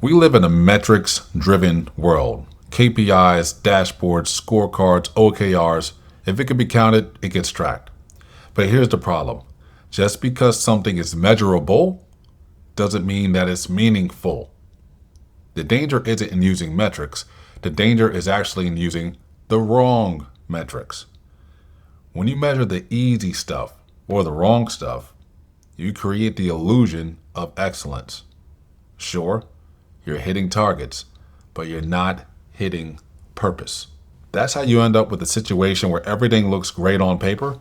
We live in a metrics-driven world. KPIs, dashboards, scorecards, OKRs. If it can be counted, it gets tracked. But here's the problem. Just because something is measurable doesn't mean that it's meaningful. The danger isn't in using metrics. The danger is actually in using the wrong metrics. When you measure the easy stuff or the wrong stuff, you create the illusion of excellence. Sure, you're hitting targets, but you're not hitting purpose. That's how you end up with a situation where everything looks great on paper,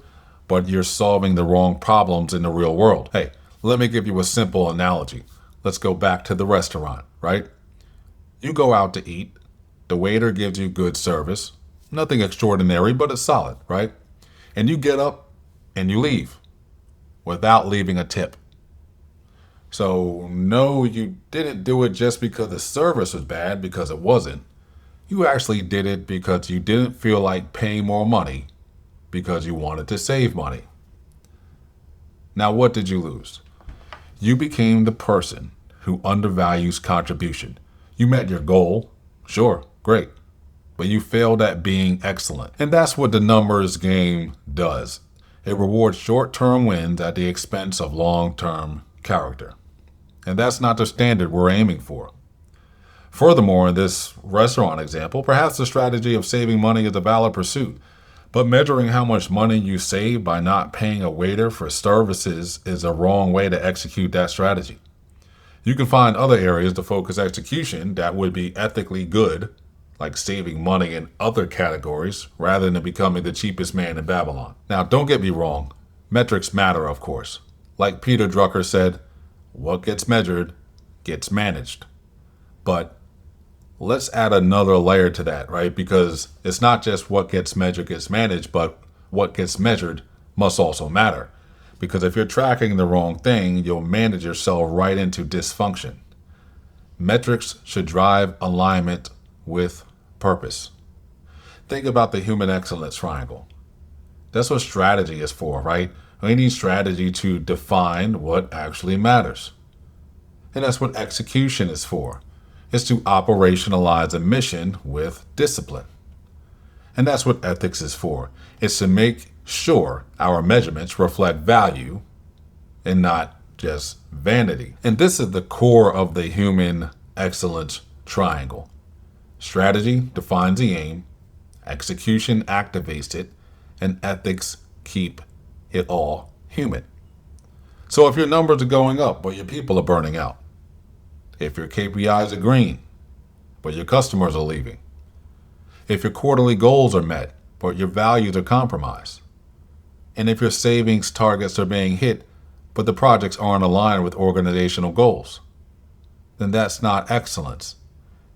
but you're solving the wrong problems in the real world. Hey, let me give you a simple analogy. Let's go back to the restaurant, right? You go out to eat. The waiter gives you good service. Nothing extraordinary, but it's solid, right? And you get up and you leave without leaving a tip. So, no, you didn't do it just because the service was bad, because it wasn't. You actually did it because you didn't feel like paying more money because you wanted to save money. Now, what did you lose? You became the person who undervalues contribution. You met your goal, sure, great, but you failed at being excellent. And that's what the numbers game does. It rewards short-term wins at the expense of long-term character. And that's not the standard we're aiming for. Furthermore, in this restaurant example, perhaps the strategy of saving money is a valid pursuit, but measuring how much money you save by not paying a waiter for services is a wrong way to execute that strategy. You can find other areas to focus execution that would be ethically good, like saving money in other categories rather than becoming the cheapest man in Babylon. Now, don't get me wrong. Metrics matter, of course. Like Peter Drucker said, what gets measured gets managed. But let's add another layer to that, right? Because it's not just what gets measured gets managed, but what gets measured must also matter. Because if you're tracking the wrong thing, you'll manage yourself right into dysfunction. Metrics should drive alignment with purpose. Think about the human excellence triangle. That's what strategy is for, right? We need strategy to define what actually matters. And that's what execution is for. It's to operationalize a mission with discipline. And that's what ethics is for. It's to make sure our measurements reflect value and not just vanity. And this is the core of the human excellence triangle. Strategy defines the aim, execution activates it, and ethics keep it all human. So if your numbers are going up, but your people are burning out, if your KPIs are green, but your customers are leaving, if your quarterly goals are met, but your values are compromised, and if your savings targets are being hit, but the projects aren't aligned with organizational goals, then that's not excellence.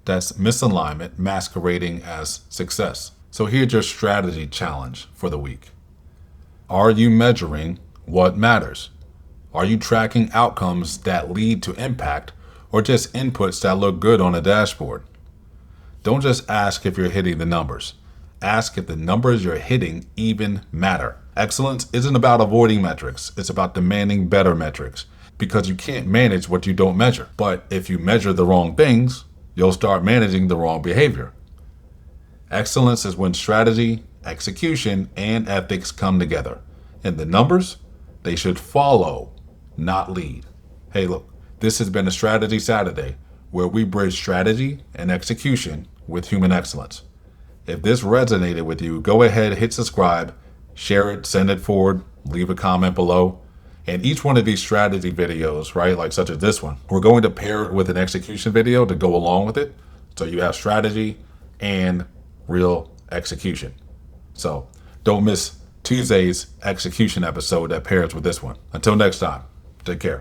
That's misalignment masquerading as success. So here's your strategy challenge for the week. Are you measuring what matters? Are you tracking outcomes that lead to impact or just inputs that look good on a dashboard? Don't just ask if you're hitting the numbers. Ask if the numbers you're hitting even matter. Excellence isn't about avoiding metrics. It's about demanding better metrics, because you can't manage what you don't measure. But if you measure the wrong things, you'll start managing the wrong behavior. Excellence is when strategy, execution, and ethics come together. And the numbers, they should follow, not lead. Hey, look, this has been a Strategy Saturday where we bridge strategy and execution with human excellence. If this resonated with you, go ahead, hit subscribe, share it, send it forward, leave a comment below. And each one of these strategy videos, right, like such as this one, we're going to pair it with an execution video to go along with it. So you have strategy and real execution. So don't miss Tuesday's execution episode that pairs with this one. Until next time, take care.